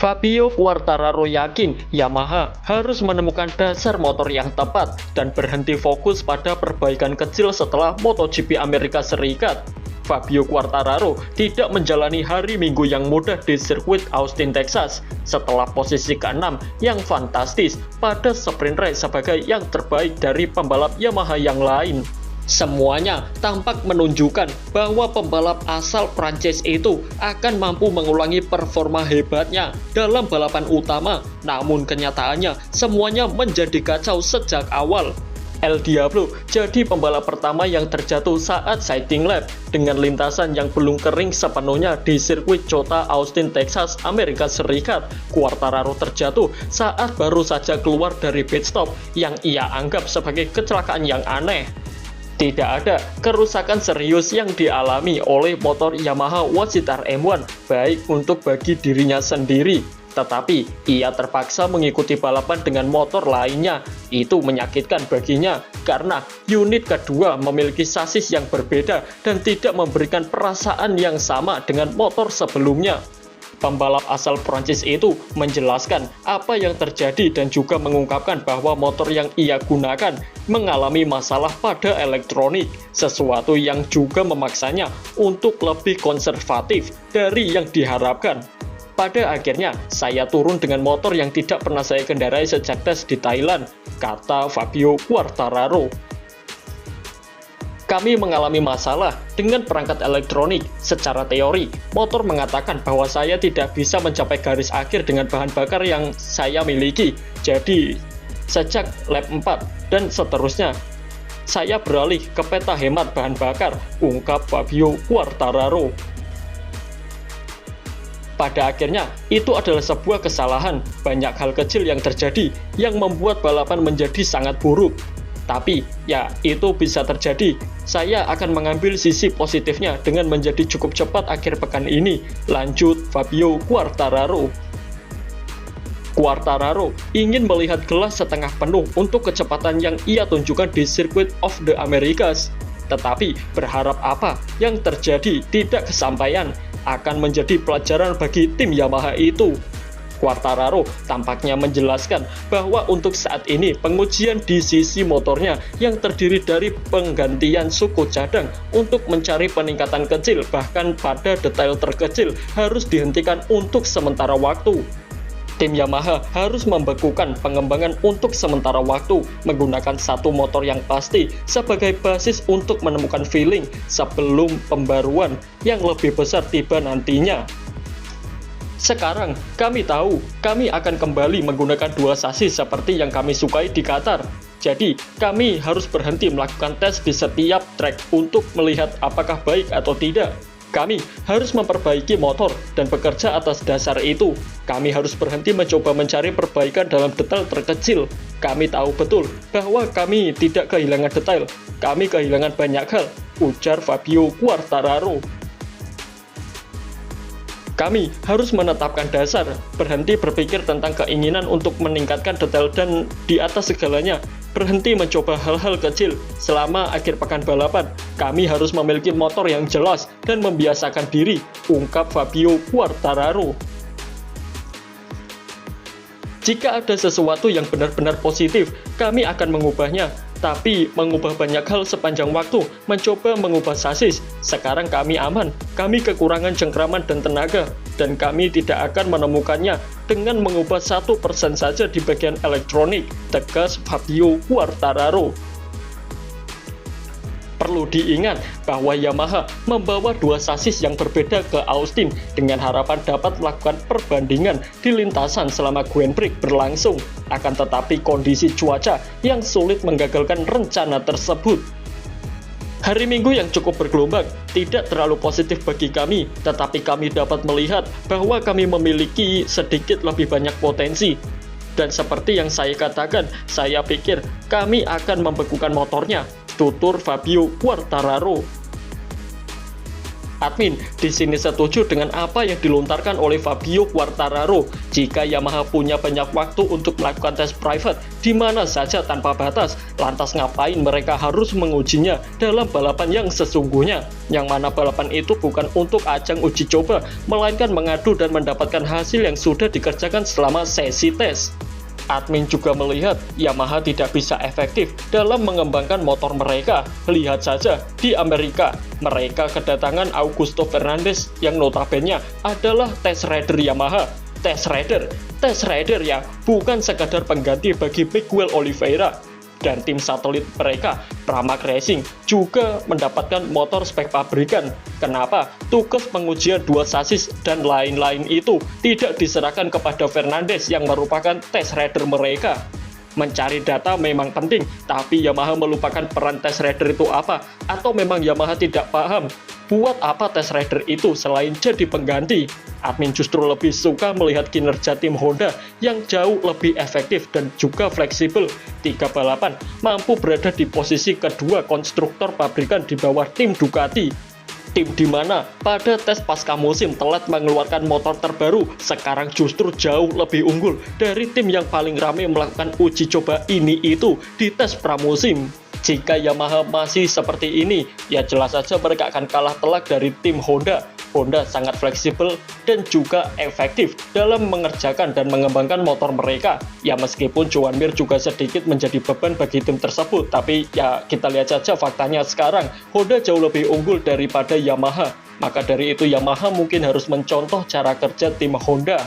Fabio Quartararo yakin Yamaha harus menemukan dasar motor yang tepat dan berhenti fokus pada perbaikan kecil setelah MotoGP Amerika Serikat. Fabio Quartararo tidak menjalani hari Minggu yang mudah di sirkuit Austin, Texas setelah posisi ke-6 yang fantastis pada sprint race sebagai yang terbaik dari pembalap Yamaha yang lain. Semuanya tampak menunjukkan bahwa pembalap asal Prancis itu akan mampu mengulangi performa hebatnya dalam balapan utama, namun kenyataannya semuanya menjadi kacau sejak awal. El Diablo jadi pembalap pertama yang terjatuh saat sighting lap dengan lintasan yang belum kering sepenuhnya di sirkuit COTA Austin, Texas, Amerika Serikat. Quartararo terjatuh saat baru saja keluar dari pit stop yang ia anggap sebagai kecelakaan yang aneh. Tidak ada kerusakan serius yang dialami oleh motor Yamaha Wachitar M1 baik untuk bagi dirinya sendiri, tetapi ia terpaksa mengikuti balapan dengan motor lainnya. Itu menyakitkan baginya karena unit kedua memiliki sasis yang berbeda dan tidak memberikan perasaan yang sama dengan motor sebelumnya. Pembalap asal Prancis itu menjelaskan apa yang terjadi dan juga mengungkapkan bahwa motor yang ia gunakan mengalami masalah pada elektronik, sesuatu yang juga memaksanya untuk lebih konservatif dari yang diharapkan. Pada akhirnya, saya turun dengan motor yang tidak pernah saya kendarai sejak tes di Thailand, kata Fabio Quartararo. Kami mengalami masalah dengan perangkat elektronik. Secara teori, motor mengatakan bahwa saya tidak bisa mencapai garis akhir dengan bahan bakar yang saya miliki. Jadi, sejak lap 4 dan seterusnya, saya beralih ke peta hemat bahan bakar, ungkap Fabio Quartararo. Pada akhirnya, itu adalah sebuah kesalahan. Banyak hal kecil yang terjadi yang membuat balapan menjadi sangat buruk. Tapi, ya itu bisa terjadi. Saya akan mengambil sisi positifnya dengan menjadi cukup cepat akhir pekan ini, lanjut Fabio Quartararo. Quartararo ingin melihat gelas setengah penuh untuk kecepatan yang ia tunjukkan di Circuit of the Americas. Tetapi berharap apa yang terjadi tidak kesampaian akan menjadi pelajaran bagi tim Yamaha itu. Quartararo tampaknya menjelaskan bahwa untuk saat ini pengujian di sisi motornya yang terdiri dari penggantian suku cadang untuk mencari peningkatan kecil bahkan pada detail terkecil harus dihentikan untuk sementara waktu. Tim Yamaha harus membekukan pengembangan untuk sementara waktu, menggunakan satu motor yang pasti sebagai basis untuk menemukan feeling sebelum pembaruan yang lebih besar tiba nantinya. Sekarang, kami tahu kami akan kembali menggunakan dua sasis seperti yang kami sukai di Qatar. Jadi, kami harus berhenti melakukan tes di setiap trek untuk melihat apakah baik atau tidak. Kami harus memperbaiki motor dan bekerja atas dasar itu. Kami harus berhenti mencoba mencari perbaikan dalam detail terkecil. Kami tahu betul bahwa kami tidak kehilangan detail. Kami kehilangan banyak hal, ujar Fabio Quartararo. Kami harus menetapkan dasar, berhenti berpikir tentang keinginan untuk meningkatkan detail dan di atas segalanya, berhenti mencoba hal-hal kecil. Selama akhir pekan balapan, kami harus memiliki motor yang jelas dan membiasakan diri, ungkap Fabio Quartararo. Jika ada sesuatu yang benar-benar positif, kami akan mengubahnya. Tapi mengubah banyak hal sepanjang waktu, mencoba mengubah sasis. Sekarang kami aman, kami kekurangan cengkraman dan tenaga, dan kami tidak akan menemukannya dengan mengubah 1% saja di bagian elektronik, tegas Fabio Quartararo. Perlu diingat bahwa Yamaha membawa dua sasis yang berbeda ke Austin dengan harapan dapat melakukan perbandingan di lintasan selama Grand Prix berlangsung. Akan tetapi kondisi cuaca yang sulit menggagalkan rencana tersebut. Hari Minggu yang cukup bergelombang tidak terlalu positif bagi kami, tetapi kami dapat melihat bahwa kami memiliki sedikit lebih banyak potensi. Dan seperti yang saya katakan, saya pikir kami akan membekukan motornya, tutur Fabio Quartararo. Admin di sini setuju dengan apa yang dilontarkan oleh Fabio Quartararo. Jika Yamaha punya banyak waktu untuk melakukan tes private di mana saja tanpa batas, lantas ngapain mereka harus mengujinya dalam balapan yang sesungguhnya? Yang mana balapan itu bukan untuk ajang uji coba, melainkan mengadu dan mendapatkan hasil yang sudah dikerjakan selama sesi tes. Admin juga melihat Yamaha tidak bisa efektif dalam mengembangkan motor mereka. Lihat saja di Amerika, mereka kedatangan Augusto Fernandez yang notabene adalah test rider Yamaha. Test rider yang bukan sekadar pengganti bagi Miguel Oliveira. Dan tim satelit mereka, Pramac Racing, juga mendapatkan motor spek pabrikan. Kenapa? Tugas pengujian dua sasis dan lain-lain itu tidak diserahkan kepada Fernandez yang merupakan test rider mereka. Mencari data memang penting, tapi Yamaha melupakan peran test rider itu apa? Atau memang Yamaha tidak paham? Buat apa test rider itu selain jadi pengganti? Admin justru lebih suka melihat kinerja tim Honda yang jauh lebih efektif dan juga fleksibel. 3 balapan mampu berada di posisi kedua konstruktor pabrikan di bawah tim Ducati. Tim di mana pada tes pasca musim telat mengeluarkan motor terbaru, sekarang justru jauh lebih unggul dari tim yang paling ramai melakukan uji coba ini itu di tes pramusim. Jika Yamaha masih seperti ini, ya jelas saja mereka akan kalah telak dari tim Honda. Honda sangat fleksibel dan juga efektif dalam mengerjakan dan mengembangkan motor mereka. Ya meskipun Joan Mir juga sedikit menjadi beban bagi tim tersebut, tapi ya kita lihat saja faktanya sekarang Honda jauh lebih unggul daripada Yamaha. Maka dari itu Yamaha mungkin harus mencontoh cara kerja tim Honda.